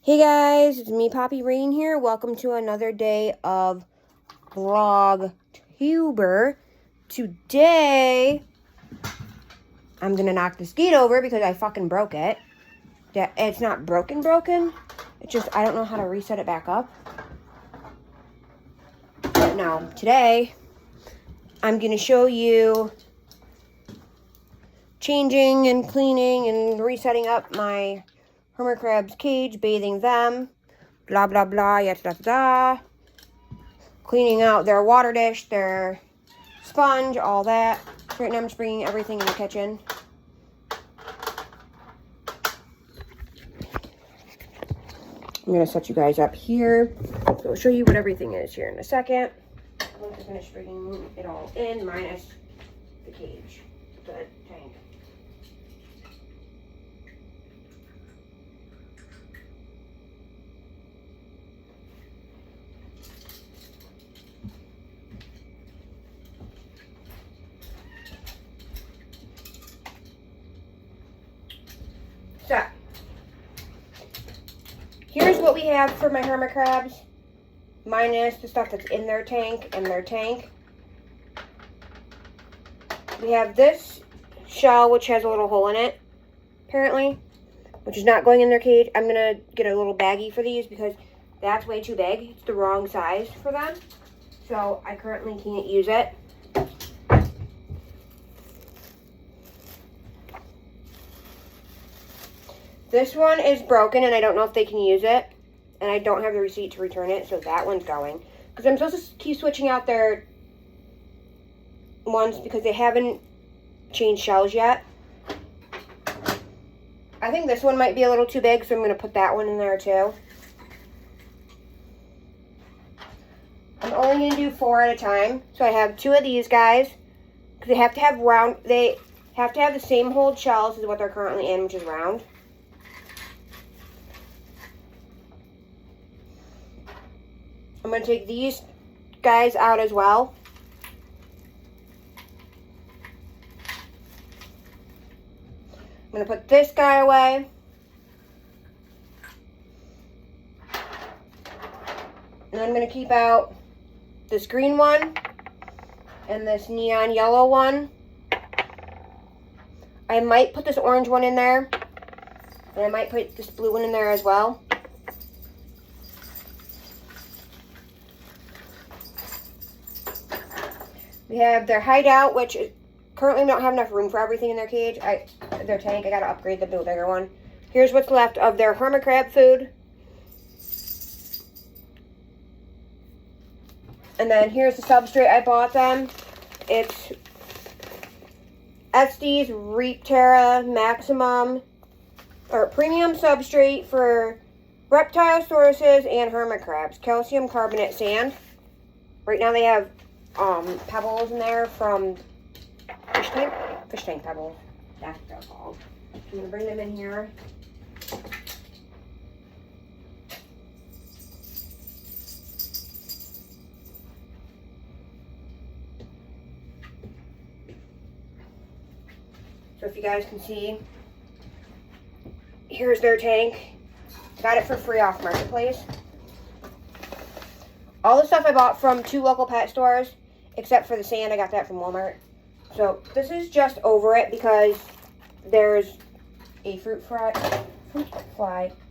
Hey guys, it's me, Poppy Rain here. Welcome to another day of Vlogtober. Today, I'm gonna knock this gate over because I fucking broke it. Yeah, it's not broken. It's just I don't know how to reset it back up. But no, today, I'm gonna show you changing and cleaning and resetting up my hermit crab's cage, bathing them, blah, blah, blah, yada, da, da, cleaning out their water dish, their sponge, all that. Right now I'm just bringing everything in the kitchen. I'm going to set you guys up here. So I'll show you what everything is here in a second. I'm just finish bringing it all in, minus the cage, the tank. So, here's what we have for my hermit crabs, minus the stuff that's in their tank and their tank. We have this shell, which has a little hole in it, apparently, which is not going in their cage. I'm going to get a little baggie for these because that's way too big. It's the wrong size for them, so I currently can't use it. This one is broken, and I don't know if they can use it. And I don't have the receipt to return it, so that one's going. Because I'm supposed to keep switching out their ones because they haven't changed shells yet. I think this one might be a little too big, so I'm going to put that one in there too. I'm only going to do 4 at a time. So I have 2 of these guys. Because they have to have the same hold shells as what they're currently in, which is round. I'm going to take these guys out as well. I'm going to put this guy away. And I'm going to keep out this green one and this neon yellow one. I might put this orange one in there. And I might put this blue one in there as well. We have their hideout, which is, currently don't have enough room for everything in their cage. Their tank, I gotta upgrade them to a bigger one. Here's what's left of their hermit crab food. And then here's the substrate I bought them. It's Estes Reap Terra Maximum, or Premium Substrate for reptile sauruses and hermit crabs. Calcium carbonate sand. Right now they have pebbles in there from fish tank pebbles. That's what they're called. I'm gonna bring them in here. So if you guys can see, here's their tank. Got it for free off Marketplace. All the stuff I bought from 2 local pet stores, except for the sand, I got that from Walmart. So this is just over it because there's a fruit fly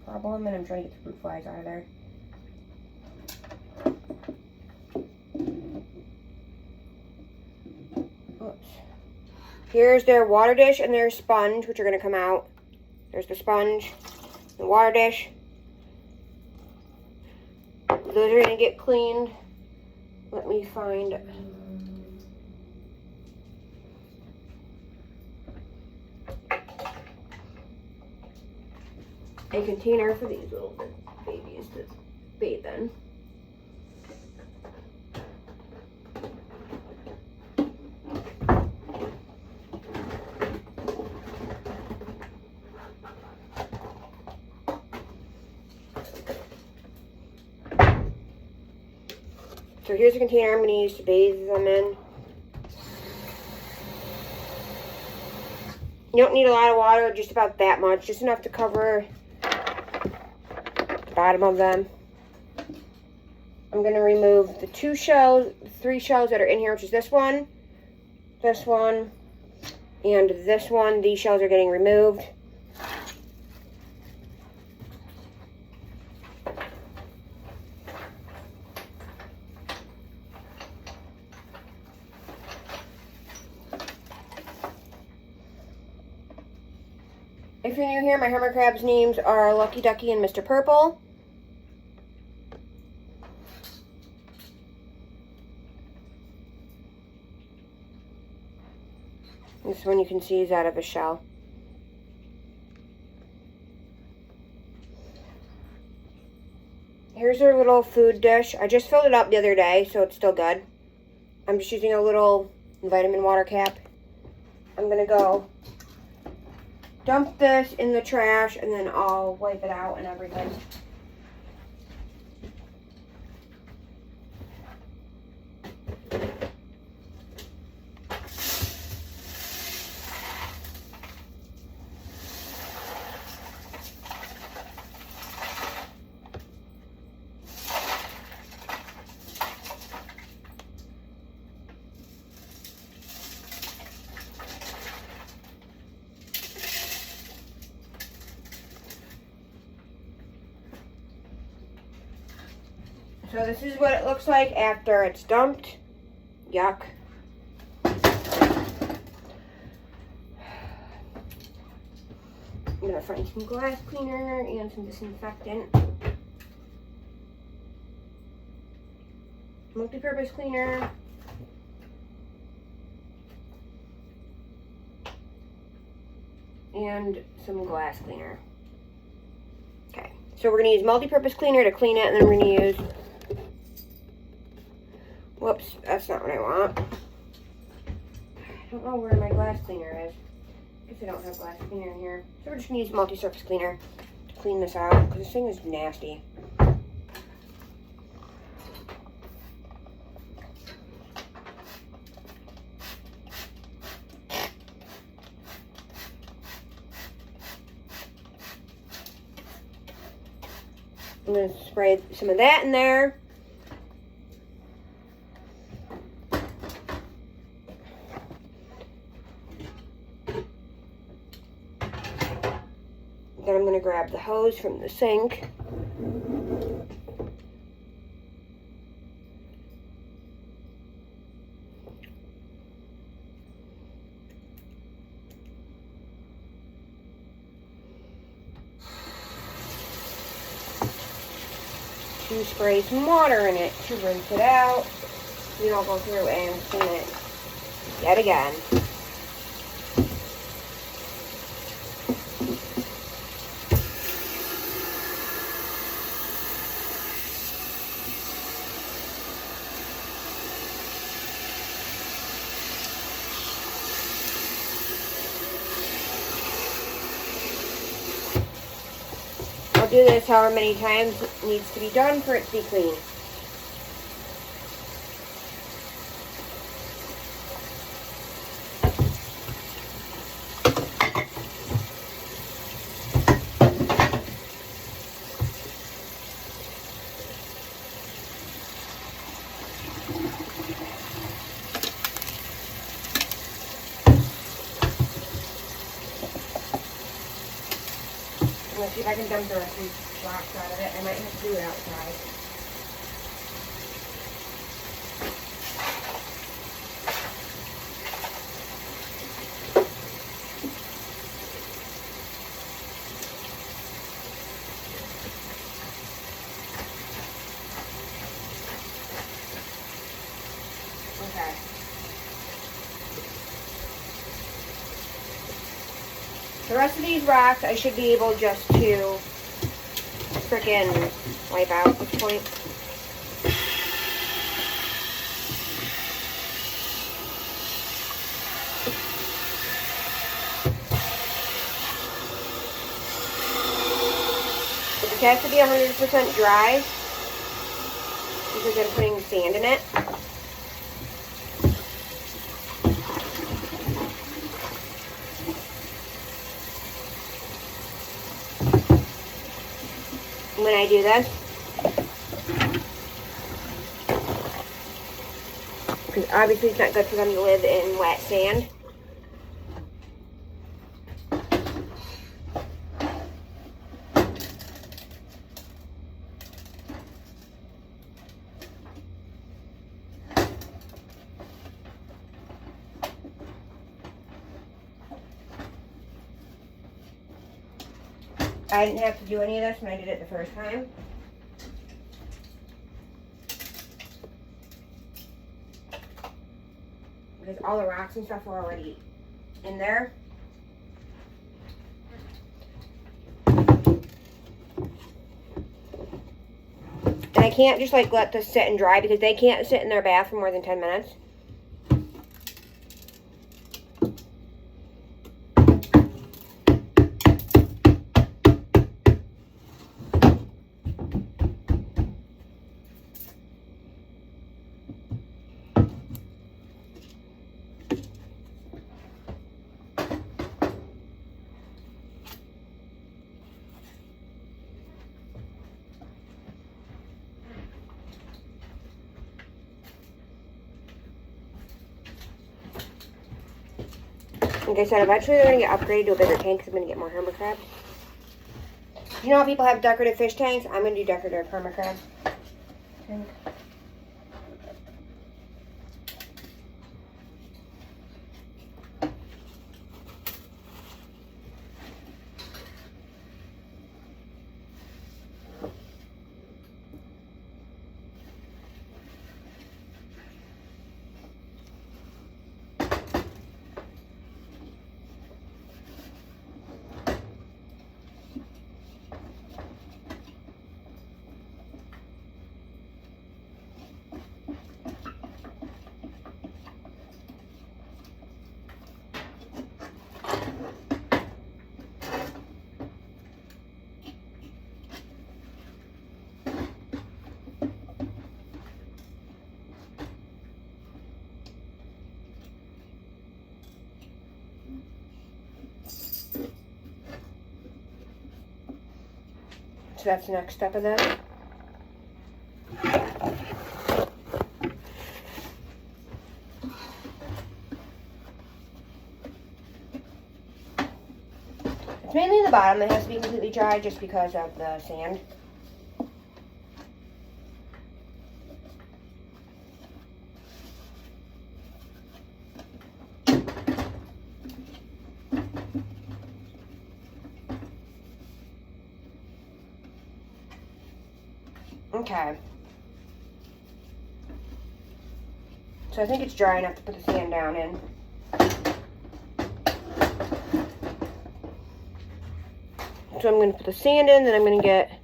problem, and I'm trying to get the fruit flies out of there. Oops. Here's their water dish and their sponge, which are going to come out. There's the sponge, the water dish. Those are going to get cleaned. Let me find a container for these little babies to bathe in. So here's a container I'm going to use to bathe them in. You don't need a lot of water, just about that much, just enough to cover bottom of them. I'm going to remove the 3 shells that are in here, which is this one, and this one. These shells are getting removed. If you're new here, my hermit crabs' names are Lucky Ducky and Mr. Purple. This one you can see is out of a shell. Here's our little food dish. I just filled it up the other day, so it's still good. I'm just using a little vitamin water cap. I'm going to go dump this in the trash, and then I'll wipe it out and everything. So this is what it looks like after it's dumped. Yuck. I'm going to find some glass cleaner and some disinfectant. Multi-purpose cleaner. And some glass cleaner. Okay, so we're going to use multi-purpose cleaner to clean it, and then we're going to use... Whoops, that's not what I want. I don't know where my glass cleaner is. I guess I don't have glass cleaner in here. So we're just going to use multi-surface cleaner to clean this out, because this thing is nasty. I'm going to spray some of that in there. Then I'm going to grab the hose from the sink. To spray some water in it to rinse it out. Then I'll go through and clean it yet again. I'll do this however many times it needs to be done for it to be clean. Let's see if I can dump the rest of these rocks out of it. I might have to do it outside. Okay. The rest of these rocks I should be able just to frickin' wipe out at this point. But this has to be 100% dry because I'm putting sand in it. when I do this. Because obviously it's not good for them to live in wet sand. I didn't have to do any of this when I did it the first time. Because all the rocks and stuff were already in there. And I can't just like let this sit and dry because they can't sit in their bath for more than 10 minutes. Like I said, eventually they're going to get upgraded to a bigger tank because I'm going to get more hermit crabs. You know how people have decorative fish tanks? I'm going to do decorative hermit crabs. So that's the next step of this. It's mainly the bottom that has to be completely dry just because of the sand. Okay. So I think it's dry enough to put the sand down in. So I'm going to put the sand in, then I'm going to get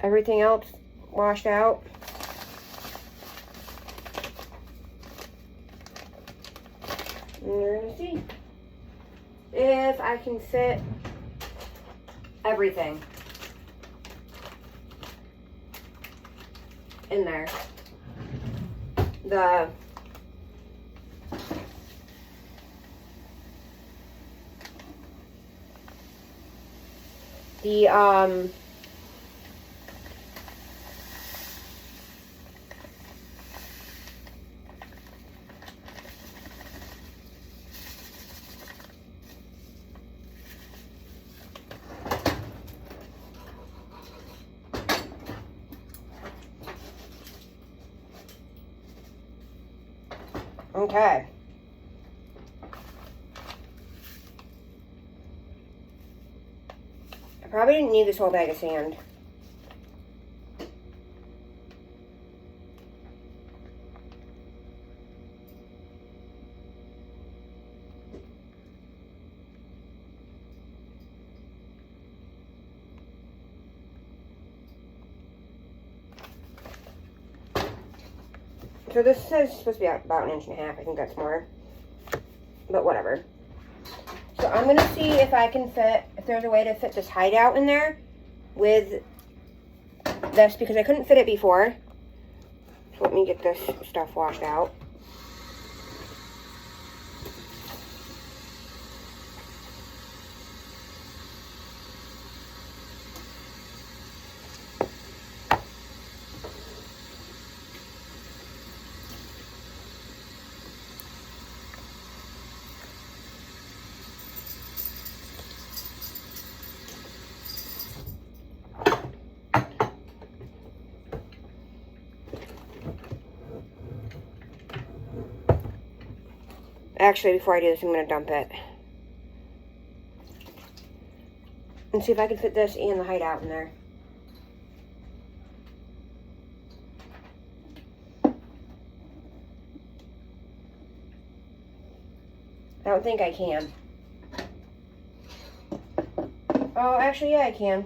everything else washed out. And we're going to see if I can fit everything in there. Okay. I probably didn't need this whole bag of sand. So this says it's supposed to be about 1.5 inches. I think that's more. But whatever. So I'm going to see if I can fit, if there's a way to fit this hideout in there with this, because I couldn't fit it before. So let me get this stuff washed out. Actually, before I do this, I'm going to dump it. And see if I can fit this and the hideout in there. I don't think I can. Oh, actually, yeah, I can.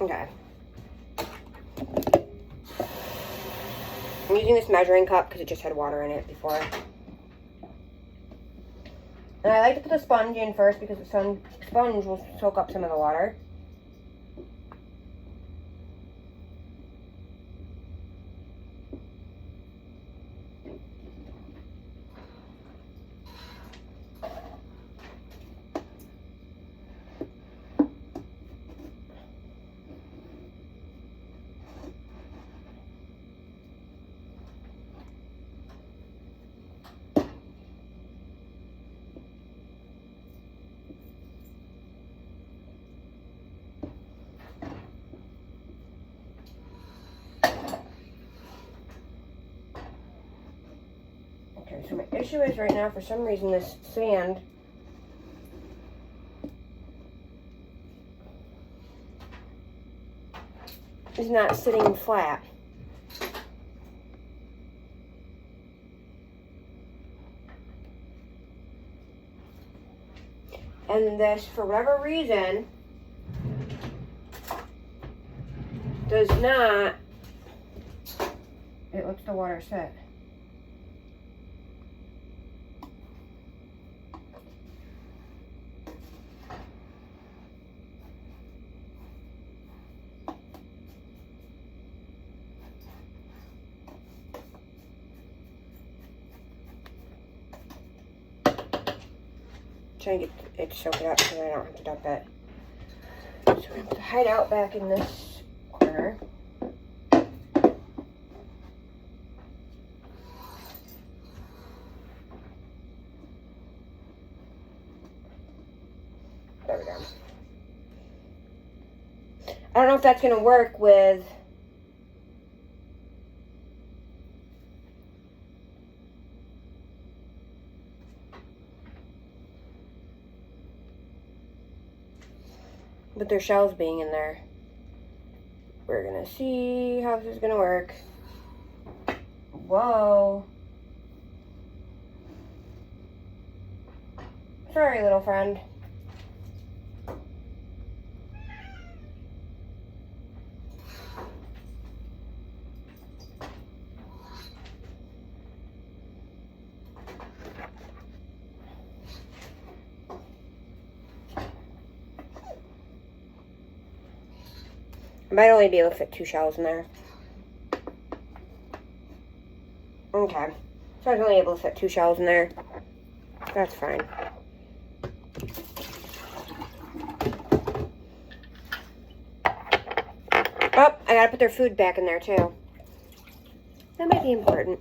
Okay. I'm using this measuring cup because it just had water in it before. And I like to put the sponge in first because the sponge will soak up some of the water. Okay, so my issue is right now, for some reason, this sand is not sitting flat. And this, for whatever reason, does not, it lets the water sit. Trying to get it to soak it up so that I don't have to dump it. So I'm going to put the hideout back in this corner. There we go. I don't know if that's going to work with their shells being in there. We're gonna see how this is gonna work. Whoa. Sorry, little friend. I might only be able to fit 2 shells in there. Okay. So I was only able to fit 2 shells in there. That's fine. Oh, I gotta put their food back in there too. That might be important.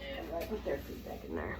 Yeah, I gotta put their food back in there.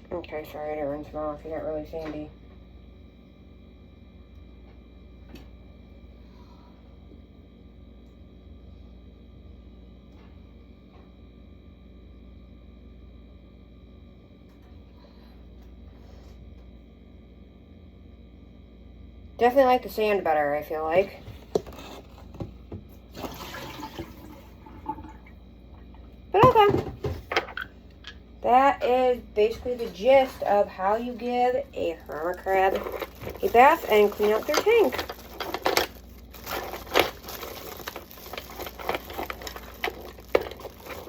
Okay, sorry, I didn't rinse them off. You're not really sandy. Definitely like the sand better, I feel like. But okay. That is basically the gist of how you give a hermit crab a bath and clean out their tank.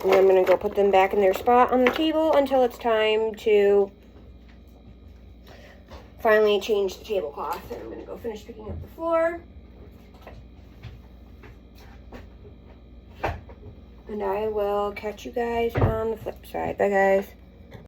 And I'm going to go put them back in their spot on the table until it's time to finally change the tablecloth. And I'm going to go finish picking up the floor. And I will catch you guys on the flip side. Bye, guys.